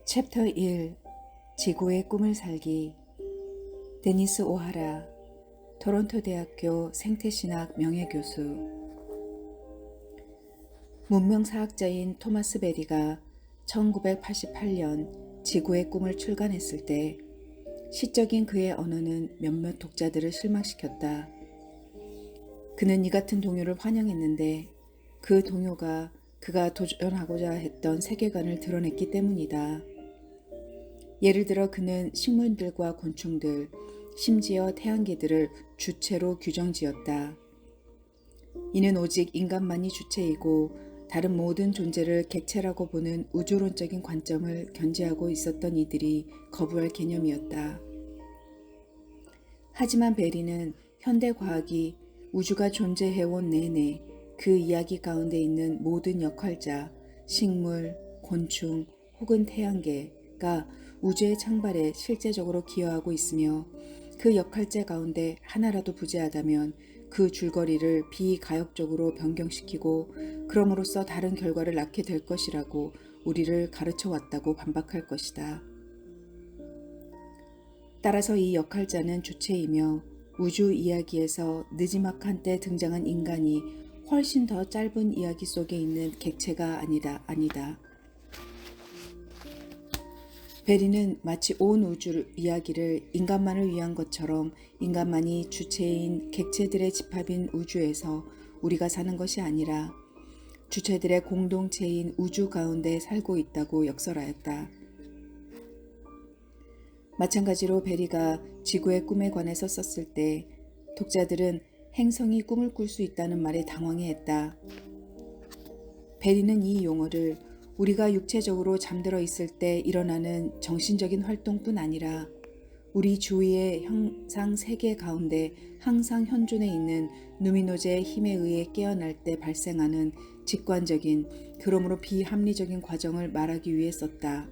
챕터 1 지구의 꿈을 살기. 데니스 오하라, 토론토 대학교 생태신학 명예교수. 문명사학자인 토마스 베리가 1988년 지구의 꿈을 출간했을 때 시적인 그의 언어는 몇몇 독자들을 실망시켰다. 그는 이 같은 동요를 환영했는데 그 동요가 그가 도전하고자 했던 세계관을 드러냈기 때문이다. 예를 들어 그는 식물들과 곤충들, 심지어 태양계들을 주체로 규정지었다. 이는 오직 인간만이 주체이고 다른 모든 존재를 객체라고 보는 우주론적인 관점을 견지하고 있었던 이들이 거부할 개념이었다. 하지만 베리는 현대 과학이 우주가 존재해온 내내 그 이야기 가운데 있는 모든 역할자, 식물, 곤충 혹은 태양계가 우주의 창발에 실제적으로 기여하고 있으며 그 역할자 가운데 하나라도 부재하다면 그 줄거리를 비가역적으로 변경시키고 그럼으로써 다른 결과를 낳게 될 것이라고 우리를 가르쳐 왔다고 반박할 것이다. 따라서 이 역할자는 주체이며 우주 이야기에서 느지막한 때 등장한 인간이 훨씬 더 짧은 이야기 속에 있는 객체가 아니다. 베리는 마치 온 우주 이야기를 인간만을 위한 것처럼 인간만이 주체인 객체들의 집합인 우주에서 우리가 사는 것이 아니라 주체들의 공동체인 우주 가운데 살고 있다고 역설하였다. 마찬가지로 베리가 지구의 꿈에 관해서 썼을 때 독자들은 행성이 꿈을 꿀 수 있다는 말에 당황해했다. 베리는 이 용어를 우리가 육체적으로 잠들어 있을 때 일어나는 정신적인 활동뿐 아니라 우리 주위의 형상 세계 가운데 항상 현존해 있는 누미노제의 힘에 의해 깨어날 때 발생하는 직관적인, 그러므로 비합리적인 과정을 말하기 위해 썼다.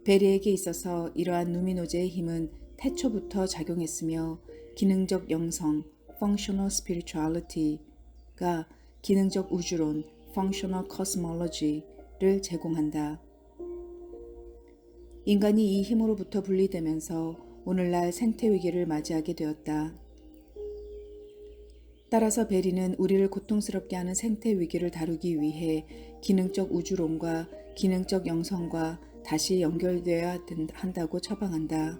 베리에게 있어서 이러한 누미노제의 힘은 태초부터 작용했으며 기능적 영성, functional spirituality가 기능적 우주론, functional cosmology를 제공한다. 인간이 이 힘으로부터 분리되면서 오늘날 생태 위기를 맞이하게 되었다. 따라서 베리는 우리를 고통스럽게 하는 생태 위기를 다루기 위해 기능적 우주론과 기능적 영성과 다시 연결되어야 한다고 처방한다.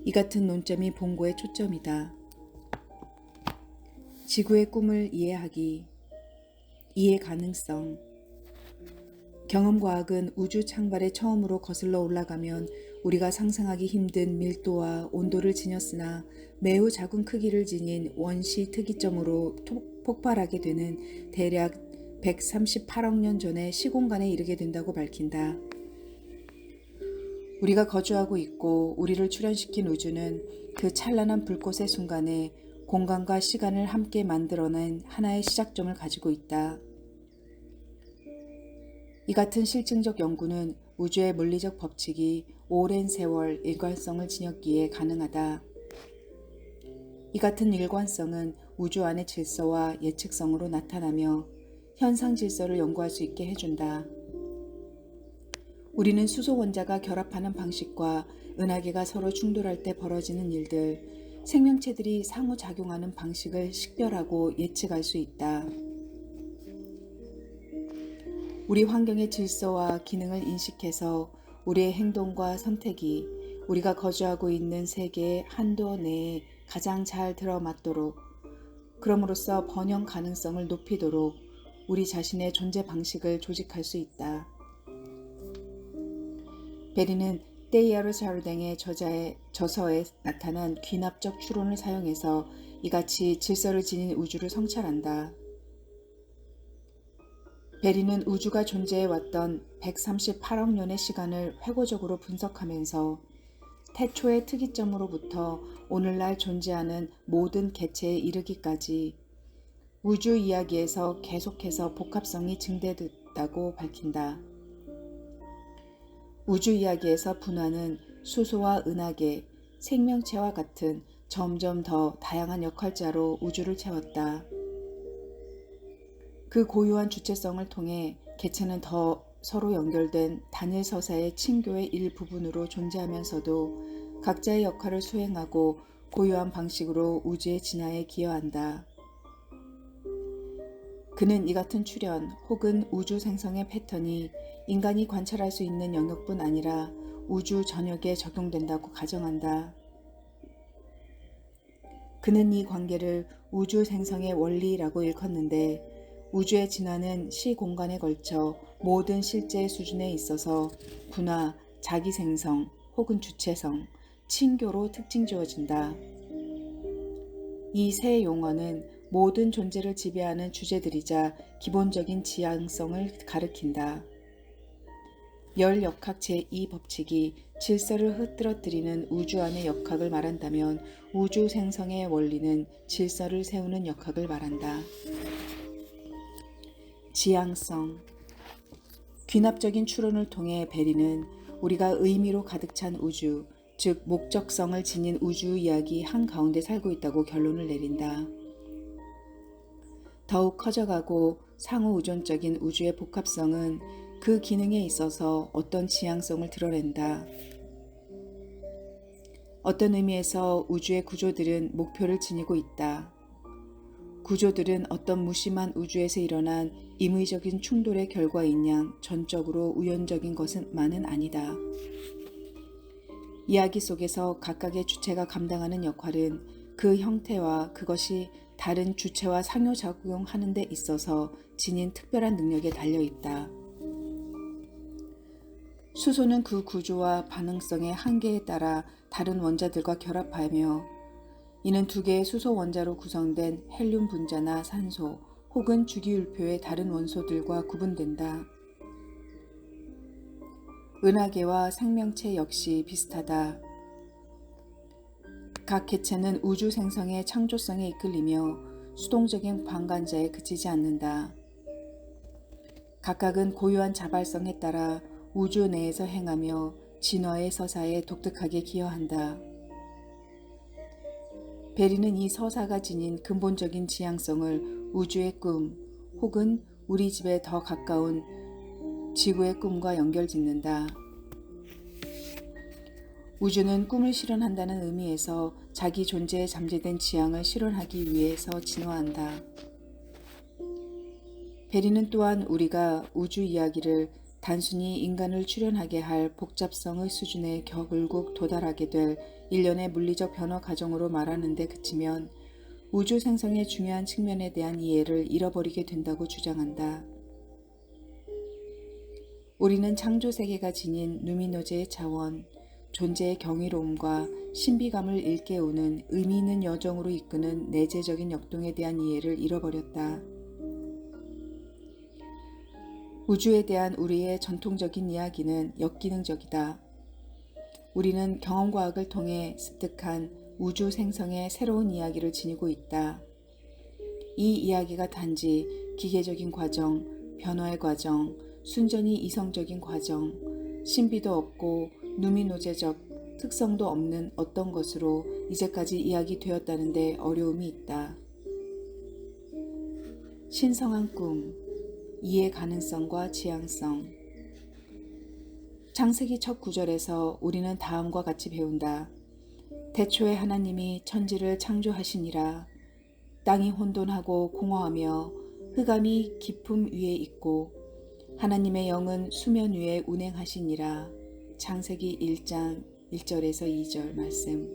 이 같은 논점이 본고의 초점이다. 지구의 꿈을 이해하기, 이해 가능성. 경험과학은 우주 창발에 처음으로 거슬러 올라가면 우리가 상상하기 힘든 밀도와 온도를 지녔으나 매우 작은 크기를 지닌 원시 특이점으로 폭발하게 되는 대략 138억 년 전의 시공간에 이르게 된다고 밝힌다. 우리가 거주하고 있고 우리를 출현시킨 우주는 그 찬란한 불꽃의 순간에 공간과 시간을 함께 만들어낸 하나의 시작점을 가지고 있다. 이 같은 실증적 연구는 우주의 물리적 법칙이 오랜 세월 일관성을 지녔기에 가능하다. 이 같은 일관성은 우주 안의 질서와 예측성으로 나타나며 현상 질서를 연구할 수 있게 해준다. 우리는 수소 원자가 결합하는 방식과 은하계가 서로 충돌할 때 벌어지는 일들, 생명체들이 상호작용하는 방식을 식별하고 예측할 수 있다. 우리 환경의 질서와 기능을 인식해서 우리의 행동과 선택이 우리가 거주하고 있는 세계의 한도 내에 가장 잘 들어맞도록, 그럼으로써 번영 가능성을 높이도록 우리 자신의 존재 방식을 조직할 수 있다. 베리는 테이야르 샤르댕의 저서에 나타난 귀납적 추론을 사용해서 이같이 질서를 지닌 우주를 성찰한다. 베리는 우주가 존재해왔던 138억 년의 시간을 회고적으로 분석하면서 태초의 특이점으로부터 오늘날 존재하는 모든 개체에 이르기까지 우주 이야기에서 계속해서 복합성이 증대됐다고 밝힌다. 우주 이야기에서 분화는 수소와 은하계, 생명체와 같은 점점 더 다양한 역할자로 우주를 채웠다. 그 고유한 주체성을 통해 개체는 더 서로 연결된 단일 서사의 친교의 일부분으로 존재하면서도 각자의 역할을 수행하고 고유한 방식으로 우주의 진화에 기여한다. 그는 이 같은 출현 혹은 우주 생성의 패턴이 인간이 관찰할 수 있는 영역뿐 아니라 우주 전역에 적용된다고 가정한다. 그는 이 관계를 우주 생성의 원리라고 일컫는데 우주의 진화는 시공간에 걸쳐 모든 실제 수준에 있어서 분화, 자기생성 혹은 주체성, 친교로 특징 지어진다. 이 세 용어는 모든 존재를 지배하는 주제들이자 기본적인 지향성을 가리킨다. 열역학 제2법칙이 질서를 흐트러뜨리는 우주 안의 역학을 말한다면 우주 생성의 원리는 질서를 세우는 역학을 말한다. 지향성. 귀납적인 추론을 통해 베리는 우리가 의미로 가득 찬 우주, 즉 목적성을 지닌 우주 이야기 한가운데 살고 있다고 결론을 내린다. 더욱 커져가고 상호 의존적인 우주의 복합성은 그 기능에 있어서 어떤 지향성을 드러낸다. 어떤 의미에서 우주의 구조들은 목표를 지니고 있다. 구조들은 어떤 무심한 우주에서 일어난 임의적인 충돌의 결과인 양 전적으로 우연적인 것만은 아니다. 이야기 속에서 각각의 주체가 감당하는 역할은 그 형태와 그것이 다른 주체와 상호작용하는 데 있어서 지닌 특별한 능력에 달려있다. 수소는 그 구조와 반응성의 한계에 따라 다른 원자들과 결합하며 이는 두 개의 수소 원자로 구성된 헬륨 분자나 산소 혹은 주기율표의 다른 원소들과 구분된다. 은하계와 생명체 역시 비슷하다. 각 개체는 우주 생성의 창조성에 이끌리며 수동적인 방관자에 그치지 않는다. 각각은 고유한 자발성에 따라 우주 내에서 행하며 진화의 서사에 독특하게 기여한다. 베리는 이 서사가 지닌 근본적인 지향성을 우주의 꿈 혹은 우리 집에 더 가까운 지구의 꿈과 연결짓는다. 우주는 꿈을 실현한다는 의미에서 자기 존재에 잠재된 지향을 실현하기 위해서 진화한다. 베리는 또한 우리가 우주 이야기를 단순히 인간을 출현하게 할 복잡성의 수준에 결국 도달하게 될 일련의 물리적 변화 과정으로 말하는 데 그치면 우주 생성의 중요한 측면에 대한 이해를 잃어버리게 된다고 주장한다. 우리는 창조세계가 지닌 누미노제의 차원, 존재의 경이로움과 신비감을 일깨우는 의미 있는 여정으로 이끄는 내재적인 역동에 대한 이해를 잃어버렸다. 우주에 대한 우리의 전통적인 이야기는 역기능적이다. 우리는 경험과학을 통해 습득한 우주 생성의 새로운 이야기를 지니고 있다. 이 이야기가 단지 기계적인 과정, 변화의 과정, 순전히 이성적인 과정, 신비도 없고 누미노제적 특성도 없는 어떤 것으로 이제까지 이야기되었다는데 어려움이 있다. 신성한 꿈, 이해 가능성과 지향성. 창세기 첫 구절에서 우리는 다음과 같이 배운다. 태초에 하나님이 천지를 창조하시니라. 땅이 혼돈하고 공허하며 흑암이 깊음 위에 있고 하나님의 영은 수면 위에 운행하시니라. 창세기 1장 1절에서 2절 말씀.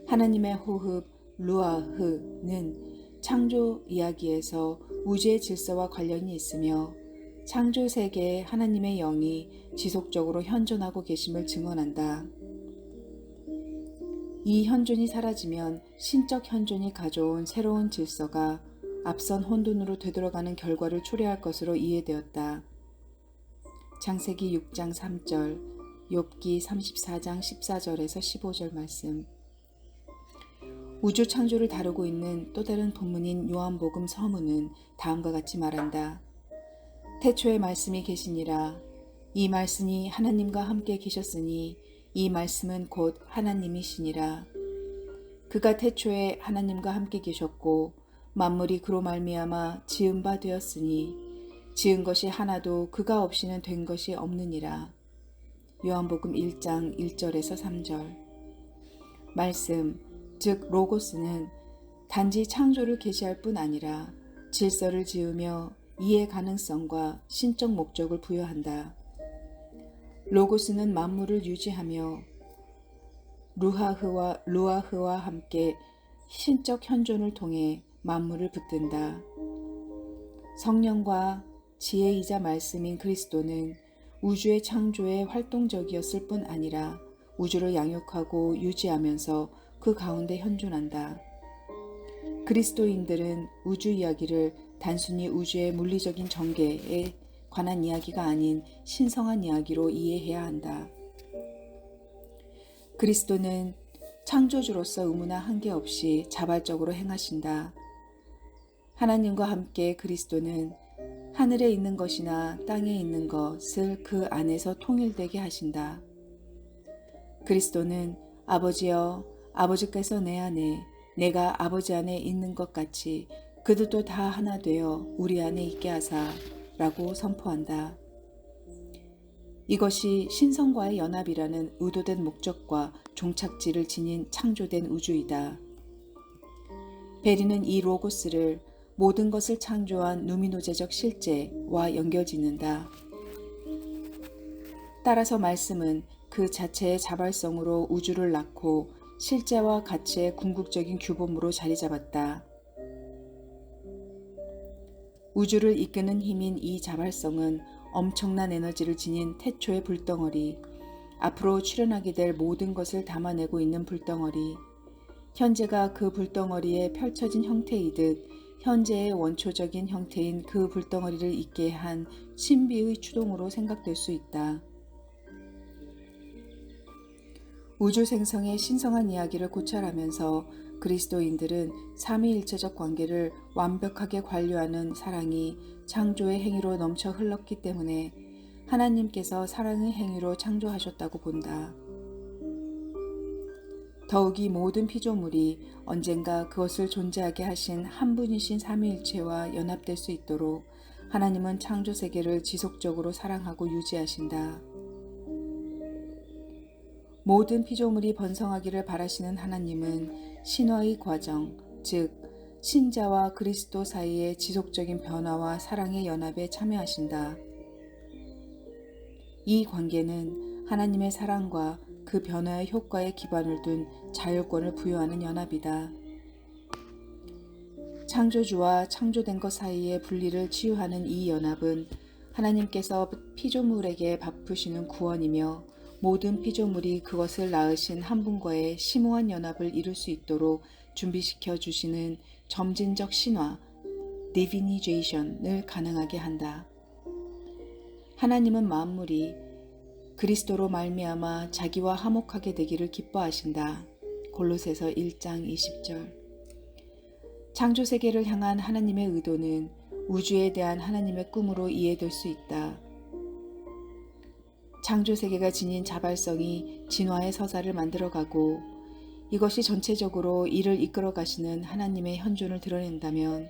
하나님의 호흡 루아흐는 창조 이야기에서 우주의 질서와 관련이 있으며 창조 세계에 하나님의 영이 지속적으로 현존하고 계심을 증언한다. 이 현존이 사라지면 신적 현존이 가져온 새로운 질서가 앞선 혼돈으로 되돌아가는 결과를 초래할 것으로 이해되었다. 창세기 6장 3절, 욥기 34장 14절에서 15절 말씀. 우주 창조를 다루고 있는 또 다른 본문인 요한복음 서문은 다음과 같이 말한다. 태초에 말씀이 계시니라. 이 말씀이 하나님과 함께 계셨으니 이 말씀은 곧 하나님이시니라. 그가 태초에 하나님과 함께 계셨고 만물이 그로 말미암아 지은 바 되었으니 지은 것이 하나도 그가 없이는 된 것이 없느니라. 요한복음 1장 1절에서 3절. 말씀, 즉 로고스는 단지 창조를 계시할 뿐 아니라 질서를 지으며 이해 가능성과 신적 목적을 부여한다. 로고스는 만물을 유지하며 루아흐와 함께 신적 현존을 통해 만물을 붙든다. 성령과 지혜이자 말씀인 그리스도는 우주의 창조에 활동적이었을 뿐 아니라 우주를 양육하고 유지하면서 그 가운데 현존한다. 그리스도인들은 우주 이야기를 단순히 우주의 물리적인 전개에 관한 이야기가 아닌 신성한 이야기로 이해해야 한다. 그리스도는 창조주로서 의무나 한계 없이 자발적으로 행하신다. 하나님과 함께 그리스도는 하늘에 있는 것이나 땅에 있는 것을 그 안에서 통일되게 하신다. 그리스도는 아버지여, 아버지께서 내 안에, 내가 아버지 안에 있는 것 같이 그들도 다 하나 되어 우리 안에 있게 하사 라고 선포한다. 이것이 신성과의 연합이라는 의도된 목적과 종착지를 지닌 창조된 우주이다. 베리는 이 로고스를 모든 것을 창조한 누미노제적 실제와 연결짓는다. 따라서 말씀은 그 자체의 자발성으로 우주를 낳고 실제와 가치의 궁극적인 규범으로 자리 잡았다. 우주를 이끄는 힘인 이 자발성은 엄청난 에너지를 지닌 태초의 불덩어리, 앞으로 출현하게 될 모든 것을 담아내고 있는 불덩어리, 현재가 그 불덩어리에 펼쳐진 형태이듯 현재의 원초적인 형태인 그 불덩어리를 있게 한 신비의 추동으로 생각될 수 있다. 우주 생성의 신성한 이야기를 고찰하면서 그리스도인들은 삼위일체적 관계를 완벽하게 관료하는 사랑이 창조의 행위로 넘쳐 흘렀기 때문에 하나님께서 사랑의 행위로 창조하셨다고 본다. 더욱이 모든 피조물이 언젠가 그것을 존재하게 하신 한 분이신 삼위일체와 연합될 수 있도록 하나님은 창조 세계를 지속적으로 사랑하고 유지하신다. 모든 피조물이 번성하기를 바라시는 하나님은 신화의 과정, 즉 신자와 그리스도 사이의 지속적인 변화와 사랑의 연합에 참여하신다. 이 관계는 하나님의 사랑과 그 변화의 효과에 기반을 둔 자율권을 부여하는 연합이다. 창조주와 창조된 것 사이의 분리를 치유하는 이 연합은 하나님께서 피조물에게 베푸시는 구원이며 모든 피조물이 그것을 낳으신 한 분과의 심오한 연합을 이룰 수 있도록 준비시켜 주시는 점진적 신화, 디비니제이션을 가능하게 한다. 하나님은 만물이 그리스도로 말미암아 자기와 화목하게 되기를 기뻐하신다. 골로새서 1장 20절. 창조 세계를 향한 하나님의 의도는 우주에 대한 하나님의 꿈으로 이해될 수 있다. 창조 세계가 지닌 자발성이 진화의 서사를 만들어가고 이것이 전체적으로 이를 이끌어 가시는 하나님의 현존을 드러낸다면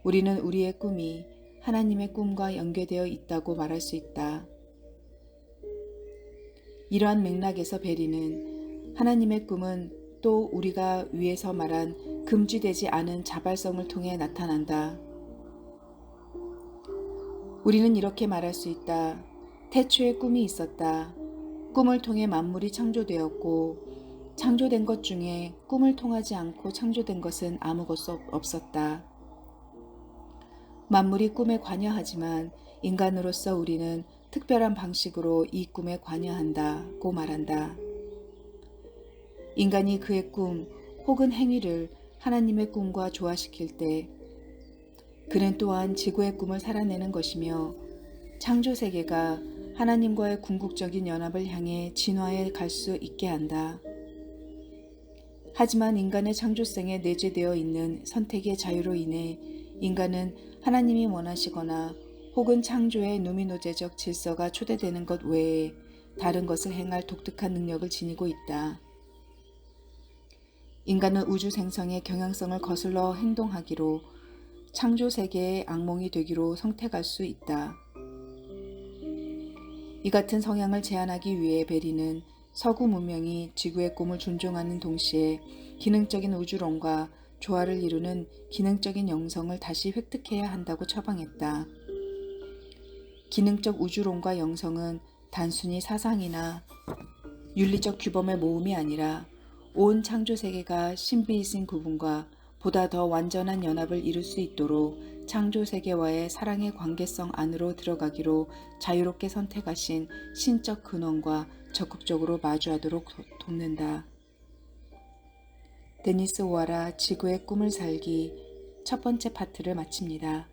우리는 우리의 꿈이 하나님의 꿈과 연계되어 있다고 말할 수 있다. 이러한 맥락에서 베리는 하나님의 꿈은 또 우리가 위에서 말한 금지되지 않은 자발성을 통해 나타난다. 우리는 이렇게 말할 수 있다. 태초에 꿈이 있었다. 꿈을 통해 만물이 창조되었고 창조된 것 중에 꿈을 통하지 않고 창조된 것은 아무것도 없었다. 만물이 꿈에 관여하지만 인간으로서 우리는 특별한 방식으로 이 꿈에 관여한다고 말한다. 인간이 그의 꿈 혹은 행위를 하나님의 꿈과 조화시킬 때 그는 또한 지구의 꿈을 살아내는 것이며 창조 세계가 하나님과의 궁극적인 연합을 향해 진화해 갈 수 있게 한다. 하지만 인간의 창조성에 내재되어 있는 선택의 자유로 인해 인간은 하나님이 원하시거나 혹은 창조의 누미노제적 질서가 초대되는 것 외에 다른 것을 행할 독특한 능력을 지니고 있다. 인간은 우주 생성의 경향성을 거슬러 행동하기로 창조 세계의 악몽이 되기로 선택할 수 있다. 이 같은 성향을 제한하기 위해 베리는 서구 문명이 지구의 꿈을 존중하는 동시에 기능적인 우주론과 조화를 이루는 기능적인 영성을 다시 획득해야 한다고 처방했다. 기능적 우주론과 영성은 단순히 사상이나 윤리적 규범의 모음이 아니라 온 창조 세계가 신비이신 구분과 보다 더 완전한 연합을 이룰 수 있도록 창조 세계와의 사랑의 관계성 안으로 들어가기로 자유롭게 선택하신 신적 근원과 적극적으로 마주하도록 돕는다. 데니스 오하라 지구의 꿈을 살기 첫 번째 파트를 마칩니다.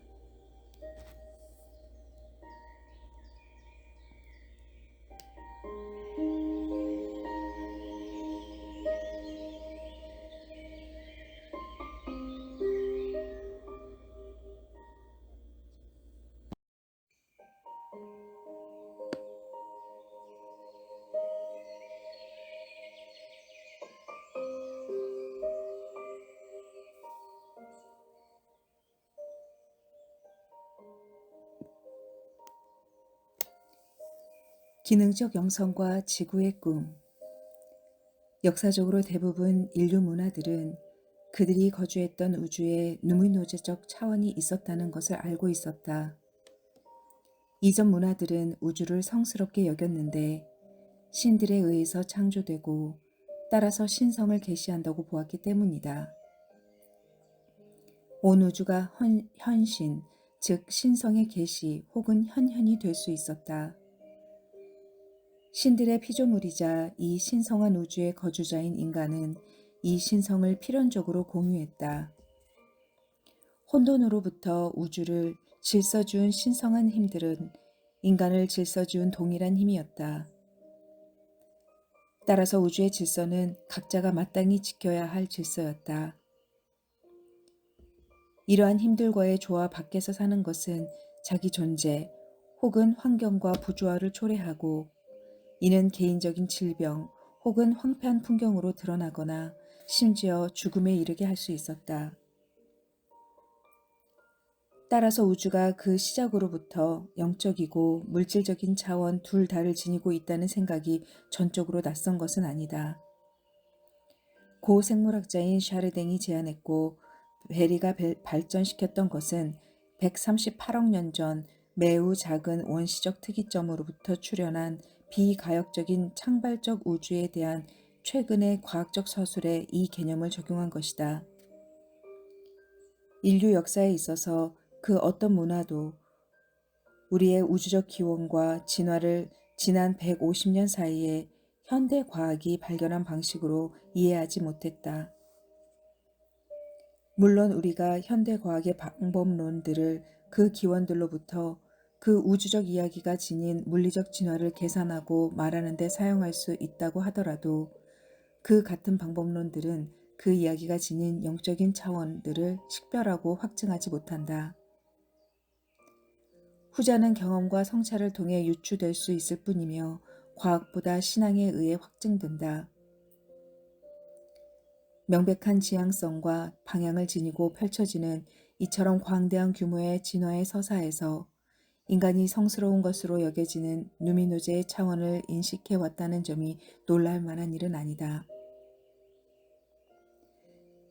기능적 영성과 지구의 꿈. 역사적으로 대부분 인류 문화들은 그들이 거주했던 우주에 누미노제적 차원이 있었다는 것을 알고 있었다. 이전 문화들은 우주를 성스럽게 여겼는데 신들에 의해서 창조되고 따라서 신성을 계시한다고 보았기 때문이다. 온 우주가 현신, 즉 신성의 계시 혹은 현현이 될 수 있었다. 신들의 피조물이자 이 신성한 우주의 거주자인 인간은 이 신성을 필연적으로 공유했다. 혼돈으로부터 우주를 질서지은 신성한 힘들은 인간을 질서지은 동일한 힘이었다. 따라서 우주의 질서는 각자가 마땅히 지켜야 할 질서였다. 이러한 힘들과의 조화 밖에서 사는 것은 자기 존재 혹은 환경과 부조화를 초래하고 이는 개인적인 질병 혹은 황폐한 풍경으로 드러나거나 심지어 죽음에 이르게 할 수 있었다. 따라서 우주가 그 시작으로부터 영적이고 물질적인 차원 둘 다를 지니고 있다는 생각이 전적으로 낯선 것은 아니다. 고 생물학자인 샤르댕이 제안했고 베리가 발전시켰던 것은 138억 년 전 매우 작은 원시적 특이점으로부터 출현한 비가역적인 창발적 우주에 대한 최근의 과학적 서술에 이 개념을 적용한 것이다. 인류 역사에 있어서 그 어떤 문화도 우리의 우주적 기원과 진화를 지난 150년 사이에 현대 과학이 발견한 방식으로 이해하지 못했다. 물론 우리가 현대 과학의 방법론들을 그 기원들로부터 그 우주적 이야기가 지닌 물리적 진화를 계산하고 말하는 데 사용할 수 있다고 하더라도 그 같은 방법론들은 그 이야기가 지닌 영적인 차원들을 식별하고 확증하지 못한다. 후자는 경험과 성찰을 통해 유추될 수 있을 뿐이며 과학보다 신앙에 의해 확증된다. 명백한 지향성과 방향을 지니고 펼쳐지는 이처럼 광대한 규모의 진화의 서사에서 인간이 성스러운 것으로 여겨지는 누미노제의 차원을 인식해 왔다는 점이 놀랄 만한 일은 아니다.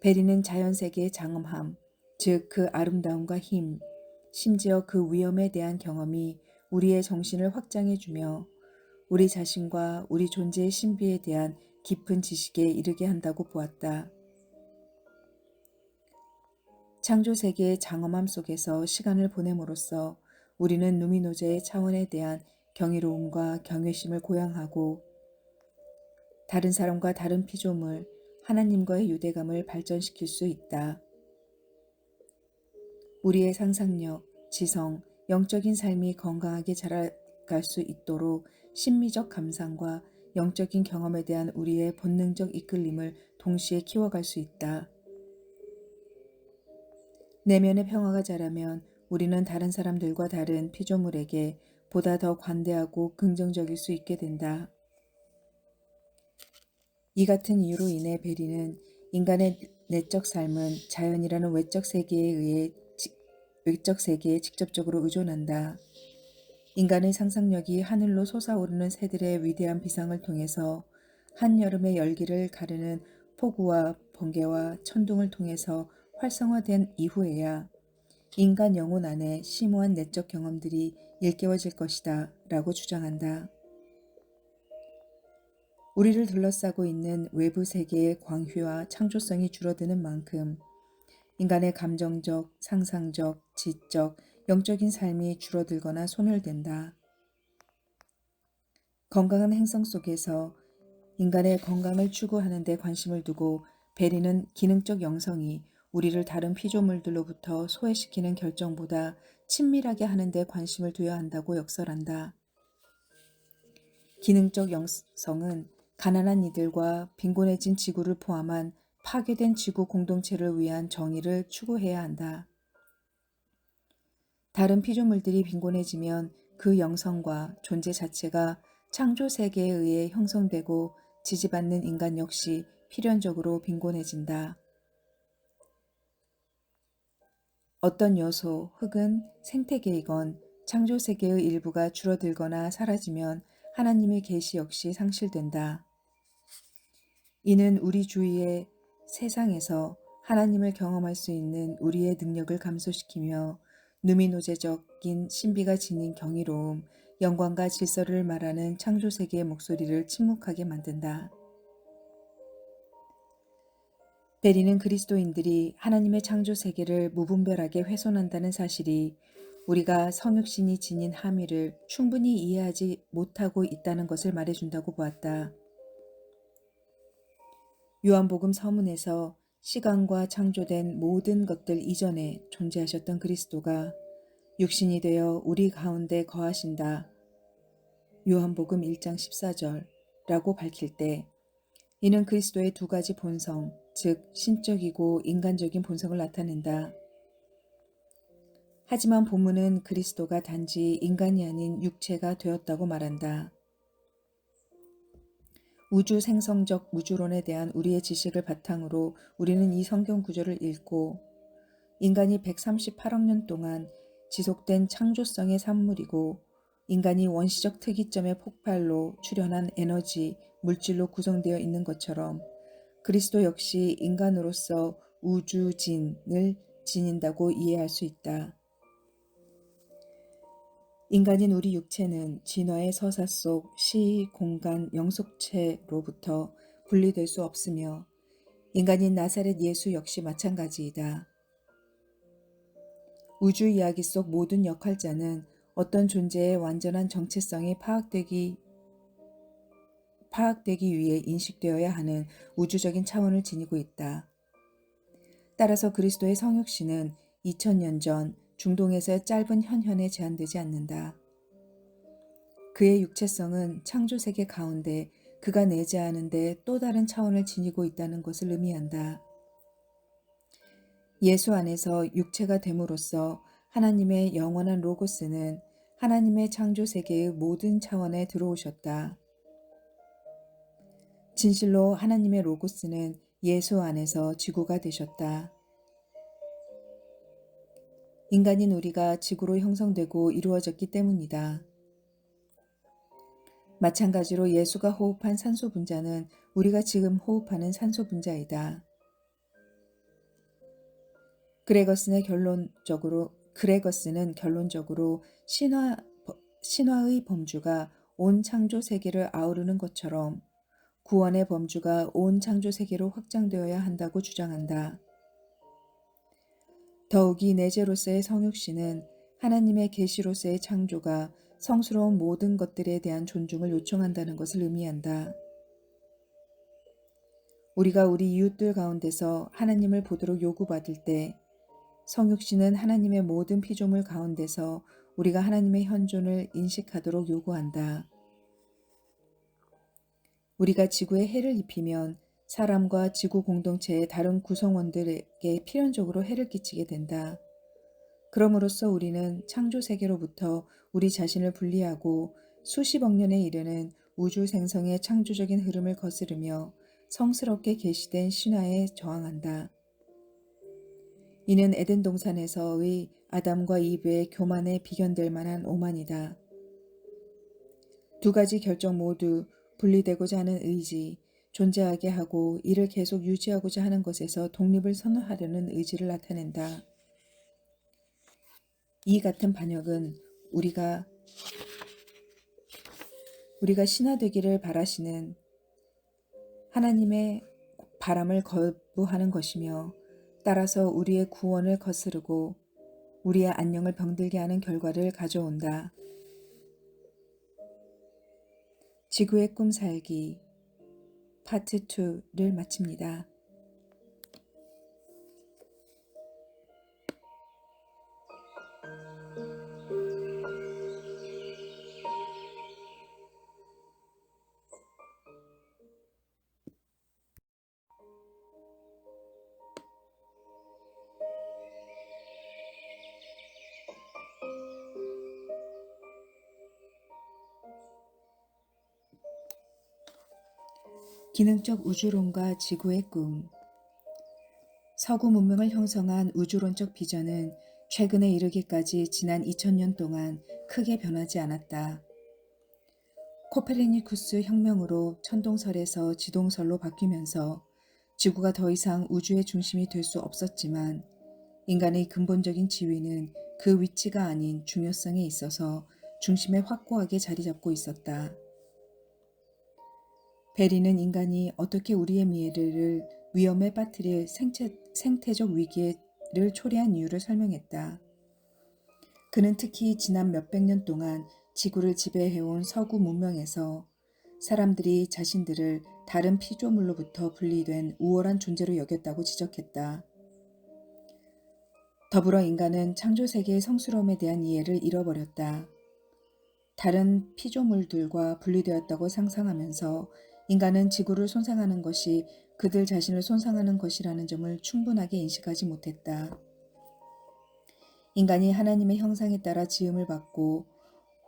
베리는 자연세계의 장엄함, 즉 그 아름다움과 힘, 심지어 그 위험에 대한 경험이 우리의 정신을 확장해주며 우리 자신과 우리 존재의 신비에 대한 깊은 지식에 이르게 한다고 보았다. 창조세계의 장엄함 속에서 시간을 보냄으로써 우리는 누미노제의 차원에 대한 경이로움과 경외심을 고양하고 다른 사람과 다른 피조물, 하나님과의 유대감을 발전시킬 수 있다. 우리의 상상력, 지성, 영적인 삶이 건강하게 자라갈 수 있도록 심미적 감상과 영적인 경험에 대한 우리의 본능적 이끌림을 동시에 키워갈 수 있다. 내면의 평화가 자라면 우리는 다른 사람들과 다른 피조물에게 보다 더 관대하고 긍정적일 수 있게 된다. 이 같은 이유로 인해 베리는 인간의 내적 삶은 자연이라는 외적 세계에 의해 외적 세계에 직접적으로 의존한다. 인간의 상상력이 하늘로 솟아오르는 새들의 위대한 비상을 통해서 한여름의 열기를 가르는 폭우와 번개와 천둥을 통해서 활성화된 이후에야 인간 영혼 안에 심오한 내적 경험들이 일깨워질 것이다 라고 주장한다. 우리를 둘러싸고 있는 외부 세계의 광휘와 창조성이 줄어드는 만큼 인간의 감정적, 상상적, 지적, 영적인 삶이 줄어들거나 소멸된다. 건강한 행성 속에서 인간의 건강을 추구하는 데 관심을 두고 베리는 기능적 영성이 우리를 다른 피조물들로부터 소외시키는 결정보다 친밀하게 하는 데 관심을 두어야 한다고 역설한다. 기능적 영성은 가난한 이들과 빈곤해진 지구를 포함한 파괴된 지구 공동체를 위한 정의를 추구해야 한다. 다른 피조물들이 빈곤해지면 그 영성과 존재 자체가 창조 세계에 의해 형성되고 지지받는 인간 역시 필연적으로 빈곤해진다. 어떤 요소 혹은 생태계이건 창조 세계의 일부가 줄어들거나 사라지면 하나님의 계시 역시 상실된다. 이는 우리 주위의 세상에서 하나님을 경험할 수 있는 우리의 능력을 감소시키며 누미노제적인 신비가 지닌 경이로움, 영광과 질서를 말하는 창조세계의 목소리를 침묵하게 만든다. 베리는 그리스도인들이 하나님의 창조세계를 무분별하게 훼손한다는 사실이 우리가 성육신이 지닌 함의를 충분히 이해하지 못하고 있다는 것을 말해준다고 보았다. 요한복음 서문에서 시간과 창조된 모든 것들 이전에 존재하셨던 그리스도가 육신이 되어 우리 가운데 거하신다. 요한복음 1장 14절라고 밝힐 때 이는 그리스도의 두 가지 본성, 즉 신적이고 인간적인 본성을 나타낸다. 하지만 본문은 그리스도가 단지 인간이 아닌 육체가 되었다고 말한다. 우주 생성적 우주론에 대한 우리의 지식을 바탕으로 우리는 이 성경 구절을 읽고 인간이 138억 년 동안 지속된 창조성의 산물이고 인간이 원시적 특이점의 폭발로 출현한 에너지, 물질로 구성되어 있는 것처럼 그리스도 역시 인간으로서 우주진을 지닌다고 이해할 수 있다. 인간인 우리 육체는 진화의 서사 속 시, 공간, 영속체로부터 분리될 수 없으며 인간인 나사렛 예수 역시 마찬가지이다. 우주 이야기 속 모든 역할자는 어떤 존재의 완전한 정체성이 파악되기 위해 인식되어야 하는 우주적인 차원을 지니고 있다. 따라서 그리스도의 성육신은 2000년 전 중동에서의 짧은 현현에 제한되지 않는다. 그의 육체성은 창조세계 가운데 그가 내재하는데 또 다른 차원을 지니고 있다는 것을 의미한다. 예수 안에서 육체가 됨으로써 하나님의 영원한 로고스는 하나님의 창조세계의 모든 차원에 들어오셨다. 진실로 하나님의 로고스는 예수 안에서 지구가 되셨다. 인간인 우리가 지구로 형성되고 이루어졌기 때문이다. 마찬가지로 예수가 호흡한 산소 분자는 우리가 지금 호흡하는 산소 분자이다. 그레거스는 결론적으로 신화의 범주가 온 창조 세계를 아우르는 것처럼 구원의 범주가 온 창조 세계로 확장되어야 한다고 주장한다. 더욱이 내재로서의 성육신은 하나님의 계시로서의 창조가 성스러운 모든 것들에 대한 존중을 요청한다는 것을 의미한다. 우리가 우리 이웃들 가운데서 하나님을 보도록 요구받을 때 성육신은 하나님의 모든 피조물 가운데서 우리가 하나님의 현존을 인식하도록 요구한다. 우리가 지구에 해를 입히면 사람과 지구 공동체의 다른 구성원들에게 필연적으로 해를 끼치게 된다. 그럼으로써 우리는 창조 세계로부터 우리 자신을 분리하고 수십억 년에 이르는 우주 생성의 창조적인 흐름을 거스르며 성스럽게 계시된 신화에 저항한다. 이는 에덴 동산에서의 아담과 이브의 교만에 비견될 만한 오만이다. 두 가지 결정 모두 분리되고자 하는 의지, 존재하게 하고 이를 계속 유지하고자 하는 것에서 독립을 선언하려는 의지를 나타낸다. 이 같은 반역은 우리가 신화되기를 바라시는 하나님의 바람을 거부하는 것이며 따라서 우리의 구원을 거스르고 우리의 안녕을 병들게 하는 결과를 가져온다. 지구의 꿈 살기 파트 2를 마칩니다. 기능적 우주론과 지구의 꿈. 서구 문명을 형성한 우주론적 비전은 최근에 이르기까지 지난 2000년 동안 크게 변하지 않았다. 코페르니쿠스 혁명으로 천동설에서 지동설로 바뀌면서 지구가 더 이상 우주의 중심이 될 수 없었지만 인간의 근본적인 지위는 그 위치가 아닌 중요성에 있어서 중심에 확고하게 자리 잡고 있었다. 베리는 인간이 어떻게 우리의 미래를 위험에 빠뜨릴 생태적 위기를 초래한 이유를 설명했다. 그는 특히 지난 몇백 년 동안 지구를 지배해온 서구 문명에서 사람들이 자신들을 다른 피조물로부터 분리된 우월한 존재로 여겼다고 지적했다. 더불어 인간은 창조세계의 성스러움에 대한 이해를 잃어버렸다. 다른 피조물들과 분리되었다고 상상하면서 인간은 지구를 손상하는 것이 그들 자신을 손상하는 것이라는 점을 충분하게 인식하지 못했다. 인간이 하나님의 형상에 따라 지음을 받고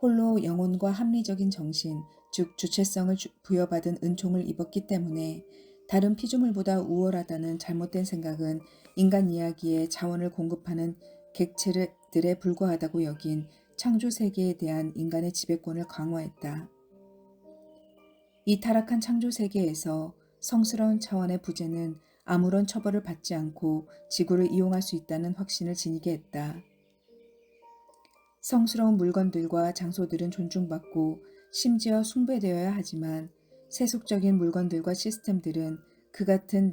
홀로 영혼과 합리적인 정신, 즉 주체성을 부여받은 은총을 입었기 때문에 다른 피조물보다 우월하다는 잘못된 생각은 인간 이야기에 자원을 공급하는 객체들에 불과하다고 여긴 창조세계에 대한 인간의 지배권을 강화했다. 이 타락한 창조세계에서 성스러운 차원의 부재는 아무런 처벌을 받지 않고 지구를 이용할 수 있다는 확신을 지니게 했다. 성스러운 물건들과 장소들은 존중받고 심지어 숭배되어야 하지만 세속적인 물건들과 시스템들은 그 같은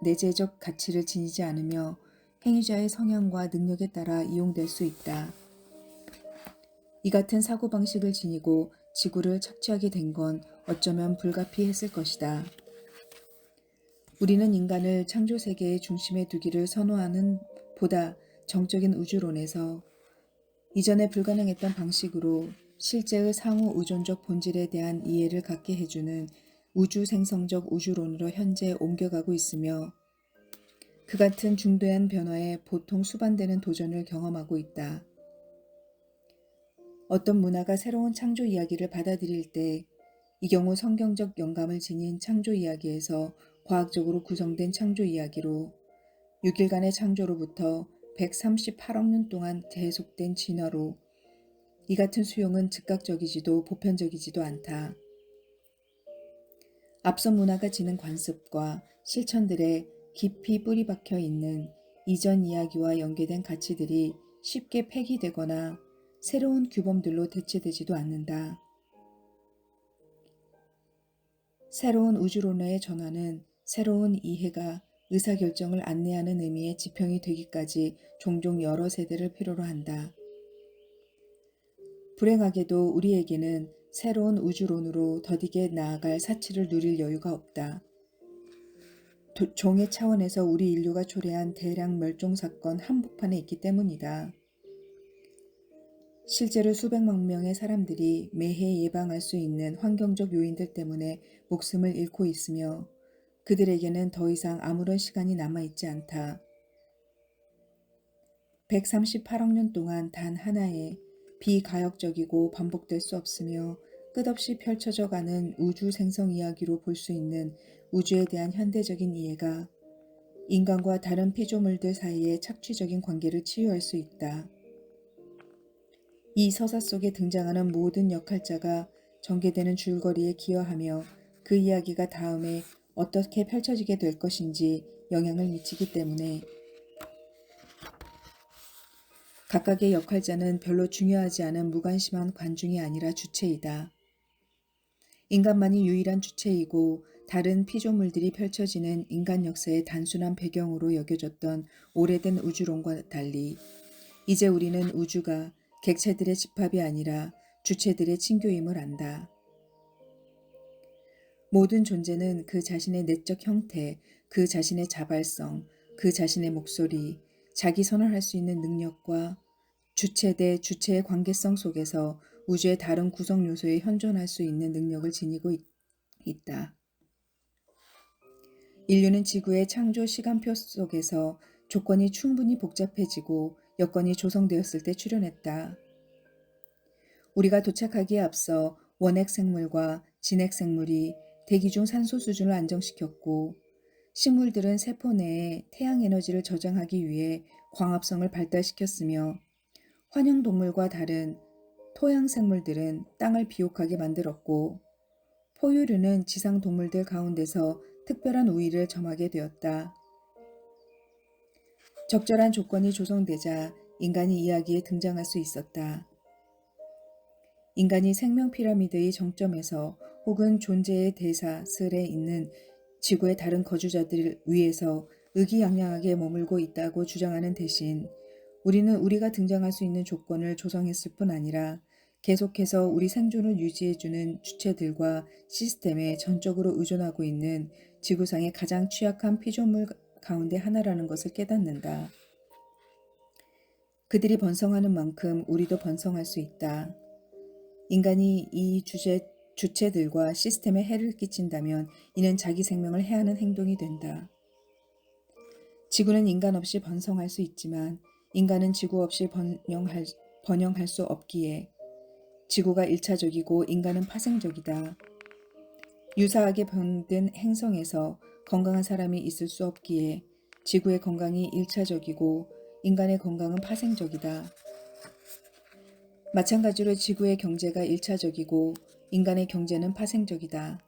내재적 가치를 지니지 않으며 행위자의 성향과 능력에 따라 이용될 수 있다. 이 같은 사고방식을 지니고 지구를 착취하게 된 건 어쩌면 불가피했을 것이다. 우리는 인간을 창조세계의 중심에 두기를 선호하는 보다 정적인 우주론에서 이전에 불가능했던 방식으로 실제의 상호 의존적 본질에 대한 이해를 갖게 해주는 우주생성적 우주론으로 현재 옮겨가고 있으며 그 같은 중대한 변화에 보통 수반되는 도전을 경험하고 있다. 어떤 문화가 새로운 창조 이야기를 받아들일 때 이 경우 성경적 영감을 지닌 창조 이야기에서 과학적으로 구성된 창조 이야기로 6일간의 창조로부터 138억 년 동안 계속된 진화로 이 같은 수용은 즉각적이지도 보편적이지도 않다. 앞서 문화가 지닌 관습과 실천들에 깊이 뿌리 박혀 있는 이전 이야기와 연계된 가치들이 쉽게 폐기되거나 새로운 규범들로 대체되지도 않는다. 새로운 우주론의 전환은 새로운 이해가 의사결정을 안내하는 의미의 지평이 되기까지 종종 여러 세대를 필요로 한다. 불행하게도 우리에게는 새로운 우주론으로 더디게 나아갈 사치를 누릴 여유가 없다. 종의 차원에서 우리 인류가 초래한 대량 멸종사건 한복판에 있기 때문이다. 실제로 수백만 명의 사람들이 매해 예방할 수 있는 환경적 요인들 때문에 목숨을 잃고 있으며 그들에게는 더 이상 아무런 시간이 남아있지 않다. 138억 년 동안 단 하나의 비가역적이고 반복될 수 없으며 끝없이 펼쳐져 가는 우주 생성 이야기로 볼 수 있는 우주에 대한 현대적인 이해가 인간과 다른 피조물들 사이의 착취적인 관계를 치유할 수 있다. 이 서사 속에 등장하는 모든 역할자가 전개되는 줄거리에 기여하며 그 이야기가 다음에 어떻게 펼쳐지게 될 것인지 영향을 미치기 때문에 각각의 역할자는 별로 중요하지 않은 무관심한 관중이 아니라 주체이다. 인간만이 유일한 주체이고 다른 피조물들이 펼쳐지는 인간 역사의 단순한 배경으로 여겨졌던 오래된 우주론과 달리 이제 우리는 우주가 객체들의 집합이 아니라 주체들의 친교임을 안다. 모든 존재는 그 자신의 내적 형태, 그 자신의 자발성, 그 자신의 목소리, 자기 선언할 수 있는 능력과 주체 대 주체의 관계성 속에서 우주의 다른 구성 요소에 현존할 수 있는 능력을 지니고 있다. 인류는 지구의 창조 시간표 속에서 조건이 충분히 복잡해지고 여건이 조성되었을 때 출현했다. 우리가 도착하기에 앞서 원핵 생물과 진핵 생물이 대기 중 산소 수준을 안정시켰고 식물들은 세포 내에 태양 에너지를 저장하기 위해 광합성을 발달시켰으며 환영동물과 다른 토양 생물들은 땅을 비옥하게 만들었고 포유류는 지상 동물들 가운데서 특별한 우위를 점하게 되었다. 적절한 조건이 조성되자 인간이 이야기에 등장할 수 있었다. 인간이 생명 피라미드의 정점에서 혹은 존재의 대사슬에 있는 지구의 다른 거주자들 위에서 의기양양하게 머물고 있다고 주장하는 대신 우리는 우리가 등장할 수 있는 조건을 조성했을 뿐 아니라 계속해서 우리 생존을 유지해주는 주체들과 시스템에 전적으로 의존하고 있는 지구상의 가장 취약한 피조물 가운데 하나라는 것을 깨닫는다. 그들이 번성하는 만큼 우리도 번성할 수 있다. 인간이 이 주체들과 시스템에 해를 끼친다면 이는 자기 생명을 해하는 행동이 된다. 지구는 인간 없이 번성할 수 있지만 인간은 지구 없이 번영할 수 없기에 지구가 1차적이고 인간은 파생적이다. 유사하게 병든 행성에서 건강한 사람이 있을 수 없기에 지구의 건강이 1차적이고 인간의 건강은 파생적이다. 마찬가지로 지구의 경제가 1차적이고 인간의 경제는 파생적이다.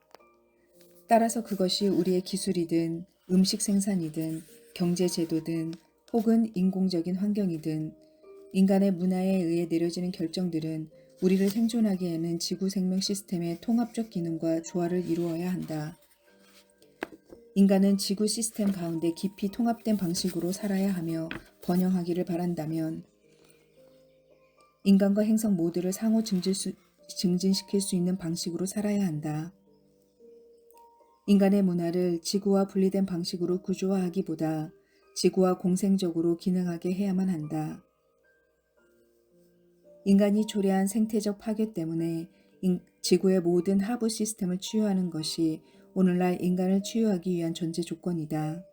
따라서 그것이 우리의 기술이든 음식 생산이든 경제 제도든 혹은 인공적인 환경이든 인간의 문화에 의해 내려지는 결정들은 우리를 생존하게 하는 지구 생명 시스템의 통합적 기능과 조화를 이루어야 한다. 인간은 지구 시스템 가운데 깊이 통합된 방식으로 살아야 하며 번영하기를 바란다면 인간과 행성 모두를 상호 증진시킬 수 있는 방식으로 살아야 한다. 인간의 문화를 지구와 분리된 방식으로 구조화하기보다 지구와 공생적으로 기능하게 해야만 한다. 인간이 초래한 생태적 파괴 때문에 지구의 모든 하부 시스템을 치유하는 것이 오늘날 인간을 치유하기 위한 전제 조건이다.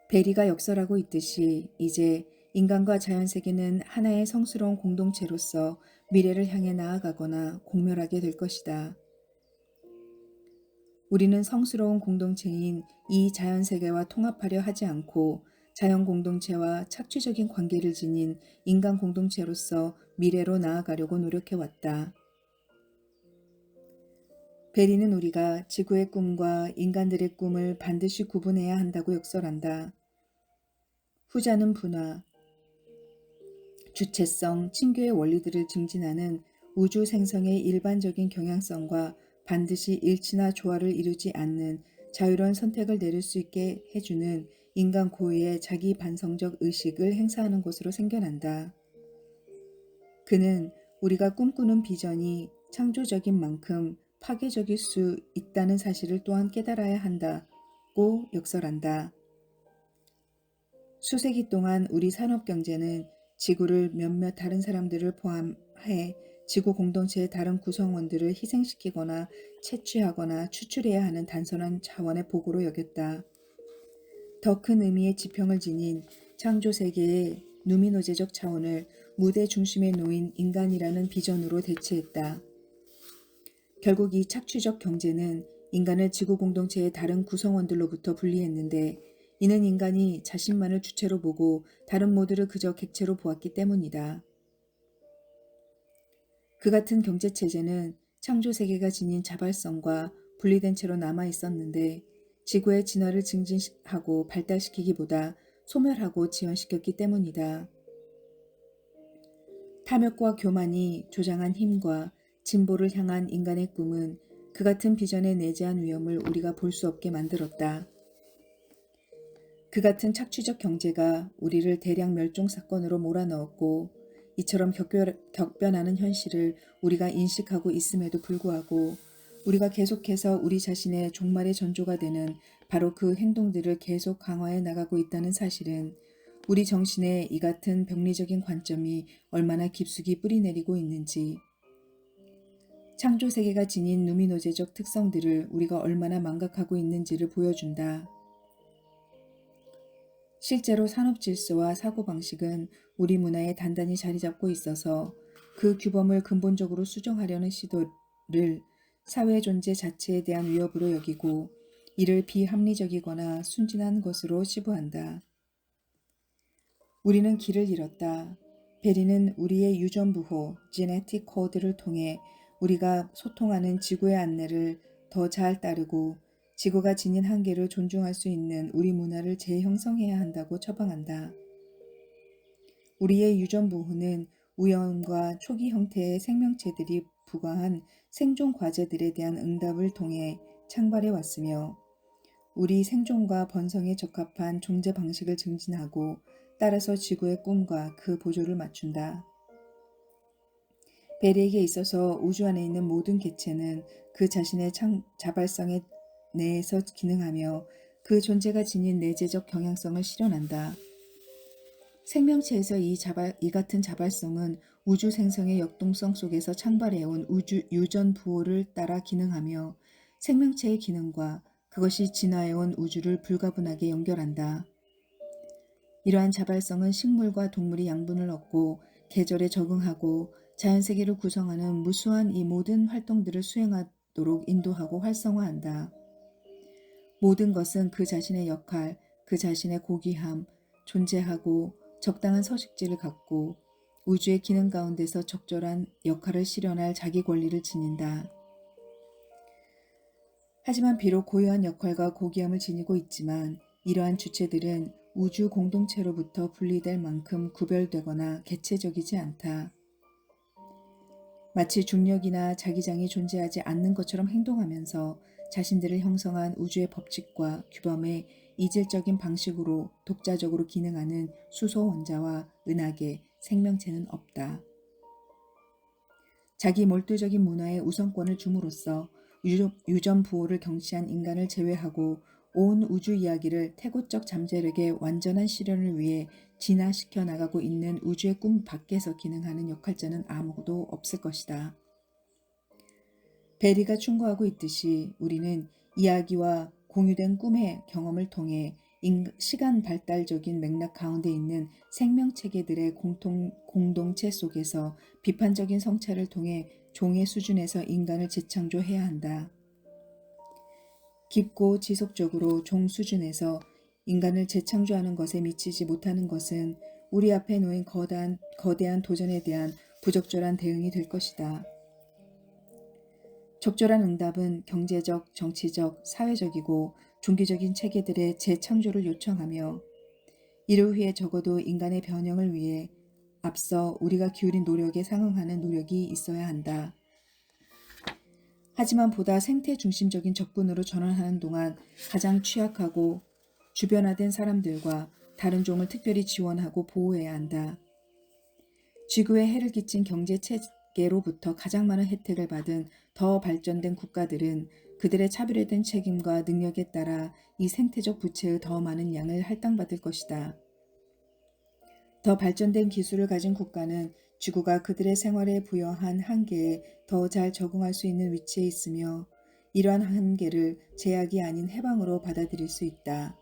베리가 역설하고 있듯이 이제 인간과 자연세계는 하나의 성스러운 공동체로서 미래를 향해 나아가거나 공멸하게 될 것이다. 우리는 성스러운 공동체인 이 자연세계와 통합하려 하지 않고 자연 공동체와 착취적인 관계를 지닌 인간 공동체로서 미래로 나아가려고 노력해왔다. 베리는 우리가 지구의 꿈과 인간들의 꿈을 반드시 구분해야 한다고 역설한다. 후자는 분화, 주체성, 친교의 원리들을 증진하는 우주 생성의 일반적인 경향성과 반드시 일치나 조화를 이루지 않는 자유로운 선택을 내릴 수 있게 해주는 인간 고유의 자기 반성적 의식을 행사하는 것으로 생겨난다. 그는 우리가 꿈꾸는 비전이 창조적인 만큼 파괴적일 수 있다는 사실을 또한 깨달아야 한다고 역설한다. 수세기 동안 우리 산업경제는 지구를 몇몇 다른 사람들을 포함해 지구 공동체의 다른 구성원들을 희생시키거나 채취하거나 추출해야 하는 단순한 자원의 보고로 여겼다. 더 큰 의미의 지평을 지닌 창조세계의 누미노제적 차원을 무대 중심에 놓인 인간이라는 비전으로 대체했다. 결국 이 착취적 경제는 인간을 지구 공동체의 다른 구성원들로부터 분리했는데 이는 인간이 자신만을 주체로 보고 다른 모두를 그저 객체로 보았기 때문이다. 그 같은 경제체제는 창조세계가 지닌 자발성과 분리된 채로 남아 있었는데 지구의 진화를 증진하고 발달시키기보다 소멸하고 지연시켰기 때문이다. 탐욕과 교만이 조장한 힘과 진보를 향한 인간의 꿈은 그 같은 비전의 내재한 위험을 우리가 볼 수 없게 만들었다. 그 같은 착취적 경제가 우리를 대량 멸종 사건으로 몰아넣었고 이처럼 격변하는 현실을 우리가 인식하고 있음에도 불구하고 우리가 계속해서 우리 자신의 종말의 전조가 되는 바로 그 행동들을 계속 강화해 나가고 있다는 사실은 우리 정신에 이 같은 병리적인 관점이 얼마나 깊숙이 뿌리내리고 있는지, 창조세계가 지닌 누미노제적 특성들을 우리가 얼마나 망각하고 있는지를 보여준다. 실제로 산업질서와 사고방식은 우리 문화에 단단히 자리 잡고 있어서 그 규범을 근본적으로 수정하려는 시도를 사회 존재 자체에 대한 위협으로 여기고 이를 비합리적이거나 순진한 것으로 치부한다. 우리는 길을 잃었다. 베리는 우리의 유전부호, 지네틱 코드를 통해 우리가 소통하는 지구의 안내를 더 잘 따르고 지구가 지닌 한계를 존중할 수 있는 우리 문화를 재형성해야 한다고 처방한다. 우리의 유전부호는 우연과 초기 형태의 생명체들이 부과한 생존 과제들에 대한 응답을 통해 창발해 왔으며 우리 생존과 번성에 적합한 존재 방식을 증진하고 따라서 지구의 꿈과 그 보조를 맞춘다. 베리에게 있어서 우주 안에 있는 모든 개체는 그 자신의 자발성에 내에서 기능하며 그 존재가 지닌 내재적 경향성을 실현한다. 생명체에서 이 같은 자발성은 우주 생성의 역동성 속에서 창발해온 유전 부호를 따라 기능하며 생명체의 기능과 그것이 진화해온 우주를 불가분하게 연결한다. 이러한 자발성은 식물과 동물이 양분을 얻고 계절에 적응하고 자연세계를 구성하는 무수한 이 모든 활동들을 수행하도록 인도하고 활성화한다. 모든 것은 그 자신의 역할, 그 자신의 고귀함, 존재하고 적당한 서식지를 갖고 우주의 기능 가운데서 적절한 역할을 실현할 자기 권리를 지닌다. 하지만 비록 고유한 역할과 고귀함을 지니고 있지만 이러한 주체들은 우주 공동체로부터 분리될 만큼 구별되거나 개체적이지 않다. 마치 중력이나 자기장이 존재하지 않는 것처럼 행동하면서 자신들을 형성한 우주의 법칙과 규범에 이질적인 방식으로 독자적으로 기능하는 수소 원자와 은하계, 생명체는 없다. 자기 몰두적인 문화에 우선권을 줌으로써 유전 부호를 경시한 인간을 제외하고 온 우주 이야기를 태고적 잠재력의 완전한 실현을 위해 진화시켜 나가고 있는 우주의 꿈 밖에서 기능하는 역할자는 아무도 없을 것이다. 베리가 충고하고 있듯이 우리는 이야기와 공유된 꿈의 경험을 통해 시간 발달적인 맥락 가운데 있는 생명체계들의 공동체 속에서 비판적인 성찰을 통해 종의 수준에서 인간을 재창조해야 한다. 깊고 지속적으로 종 수준에서 인간을 재창조하는 것에 미치지 못하는 것은 우리 앞에 놓인 거대한 도전에 대한 부적절한 대응이 될 것이다. 적절한 응답은 경제적, 정치적, 사회적이고 종교적인 체계들의 재창조를 요청하며 이를 위해 적어도 인간의 변형을 위해 앞서 우리가 기울인 노력에 상응하는 노력이 있어야 한다. 하지만 보다 생태 중심적인 접근으로 전환하는 동안 가장 취약하고 주변화된 사람들과 다른 종을 특별히 지원하고 보호해야 한다. 지구에 해를 끼친 경제 체계로부터 가장 많은 혜택을 받은 더 발전된 국가들은 그들의 차별화된 책임과 능력에 따라 이 생태적 부채의 더 많은 양을 할당받을 것이다. 더 발전된 기술을 가진 국가는 지구가 그들의 생활에 부여한 한계에 더 잘 적응할 수 있는 위치에 있으며 이러한 한계를 제약이 아닌 해방으로 받아들일 수 있다.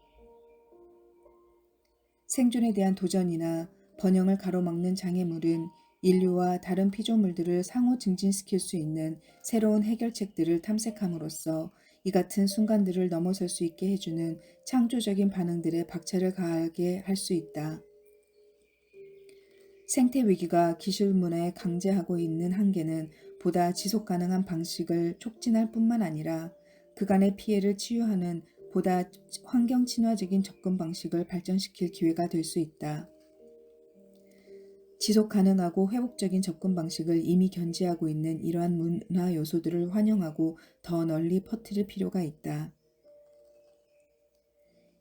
생존에 대한 도전이나 번영을 가로막는 장애물은 인류와 다른 피조물들을 상호 증진시킬 수 있는 새로운 해결책들을 탐색함으로써 이 같은 순간들을 넘어설 수 있게 해주는 창조적인 반응들에 박차를 가하게 할 수 있다. 생태 위기가 기술 문화에 강제하고 있는 한계는 보다 지속 가능한 방식을 촉진할 뿐만 아니라 그간의 피해를 치유하는 보다 환경 친화적인 접근 방식을 발전시킬 기회가 될 수 있다. 지속 가능하고 회복적인 접근 방식을 이미 견지하고 있는 이러한 문화 요소들을 환영하고 더 널리 퍼뜨릴 필요가 있다.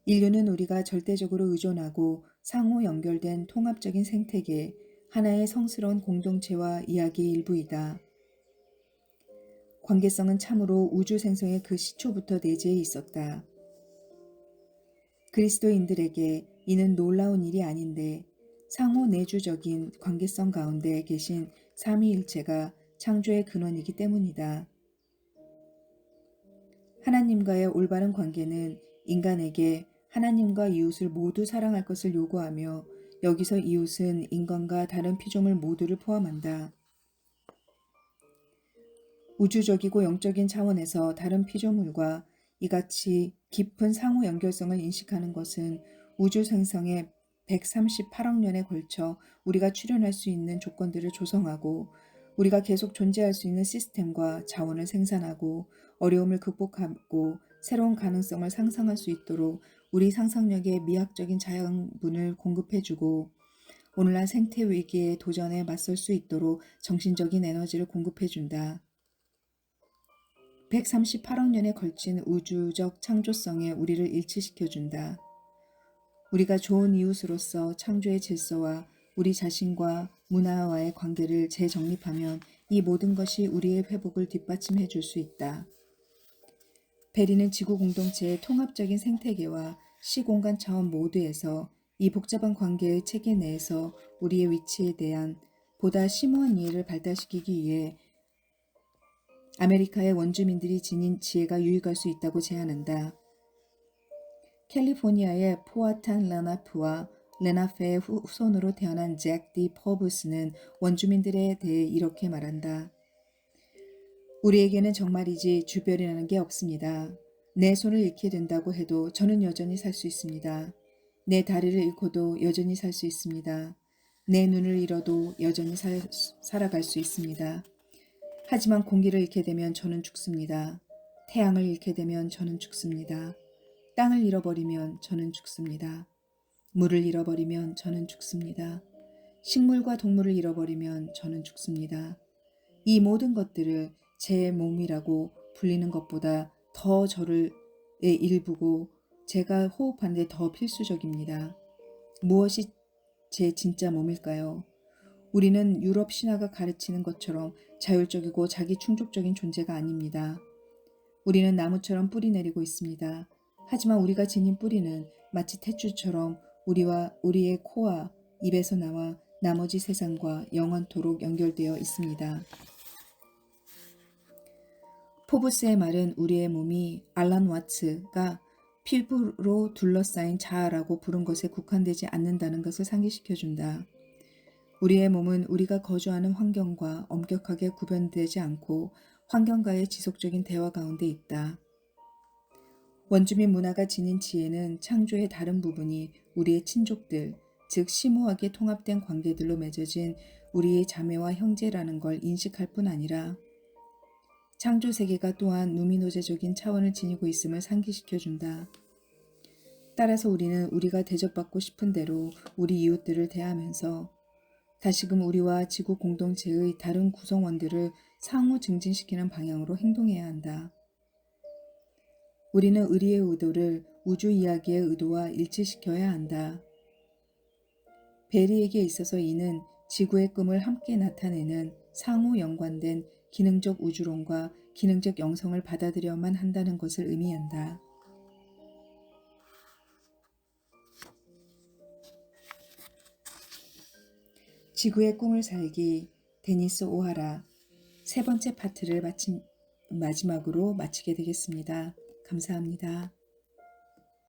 인류는 우리가 절대적으로 의존하고 상호 연결된 통합적인 생태계, 하나의 성스러운 공동체와 이야기의 일부이다. 관계성은 참으로 우주 생성의 그 시초부터 내재해 있었다. 그리스도인들에게 이는 놀라운 일이 아닌데 상호 내주적인 관계성 가운데 계신 삼위일체가 창조의 근원이기 때문이다. 하나님과의 올바른 관계는 인간에게 하나님과 이웃을 모두 사랑할 것을 요구하며 여기서 이웃은 인간과 다른 피조물 모두를 포함한다. 우주적이고 영적인 차원에서 다른 피조물과 이같이 깊은 상호 연결성을 인식하는 것은 우주 생성의 138억 년에 걸쳐 우리가 출현할 수 있는 조건들을 조성하고 우리가 계속 존재할 수 있는 시스템과 자원을 생산하고 어려움을 극복하고 새로운 가능성을 상상할 수 있도록 우리 상상력의 미학적인 자양분을 공급해주고 오늘날 생태 위기의 도전에 맞설 수 있도록 정신적인 에너지를 공급해준다. 138억 년에 걸친 우주적 창조성에 우리를 일치시켜준다. 우리가 좋은 이웃으로서 창조의 질서와 우리 자신과 문화와의 관계를 재정립하면 이 모든 것이 우리의 회복을 뒷받침해 줄 수 있다. 베리는 지구 공동체의 통합적인 생태계와 시공간 차원 모두에서 이 복잡한 관계의 체계 내에서 우리의 위치에 대한 보다 심오한 이해를 발달시키기 위해 아메리카의 원주민들이 지닌 지혜가 유익할 수 있다고 제안한다. 캘리포니아의 포아탄 레나프와 레나페의 후손으로 태어난 잭 디 퍼브스는 원주민들에 대해 이렇게 말한다. 우리에게는 정말이지 주별이라는 게 없습니다. 내 손을 잃게 된다고 해도 저는 여전히 살 수 있습니다. 내 다리를 잃고도 여전히 살 수 있습니다. 내 눈을 잃어도 여전히 살아갈 수 있습니다. 하지만 공기를 잃게 되면 저는 죽습니다. 태양을 잃게 되면 저는 죽습니다. 땅을 잃어버리면 저는 죽습니다. 물을 잃어버리면 저는 죽습니다. 식물과 동물을 잃어버리면 저는 죽습니다. 이 모든 것들을 제 몸이라고 불리는 것보다 더 저의 일부고 제가 호흡하는 데 더 필수적입니다. 무엇이 제 진짜 몸일까요? 우리는 유럽 신화가 가르치는 것처럼 자율적이고 자기 충족적인 존재가 아닙니다. 우리는 나무처럼 뿌리 내리고 있습니다. 하지만 우리가 지닌 뿌리는 마치 탯줄처럼 우리와 우리의 코와 입에서 나와 나머지 세상과 영원토록 연결되어 있습니다. 포브스의 말은 우리의 몸이 알란 와츠가 피부로 둘러싸인 자아라고 부른 것에 국한되지 않는다는 것을 상기시켜준다. 우리의 몸은 우리가 거주하는 환경과 엄격하게 구별되지 않고 환경과의 지속적인 대화 가운데 있다. 원주민 문화가 지닌 지혜는 창조의 다른 부분이 우리의 친족들, 즉 심오하게 통합된 관계들로 맺어진 우리의 자매와 형제라는 걸 인식할 뿐 아니라 창조 세계가 또한 누미노제적인 차원을 지니고 있음을 상기시켜준다. 따라서 우리는 우리가 대접받고 싶은 대로 우리 이웃들을 대하면서 다시금 우리와 지구 공동체의 다른 구성원들을 상호 증진시키는 방향으로 행동해야 한다. 우리는 의리의 의도를 우주 이야기의 의도와 일치시켜야 한다. 베리에게 있어서 이는 지구의 꿈을 함께 나타내는 상호 연관된 기능적 우주론과 기능적 영성을 받아들여야만 한다는 것을 의미한다. 지구의 꿈을 살기 데니스 오하라 세 번째 파트를 마지막으로 마치게 되겠습니다. 감사합니다.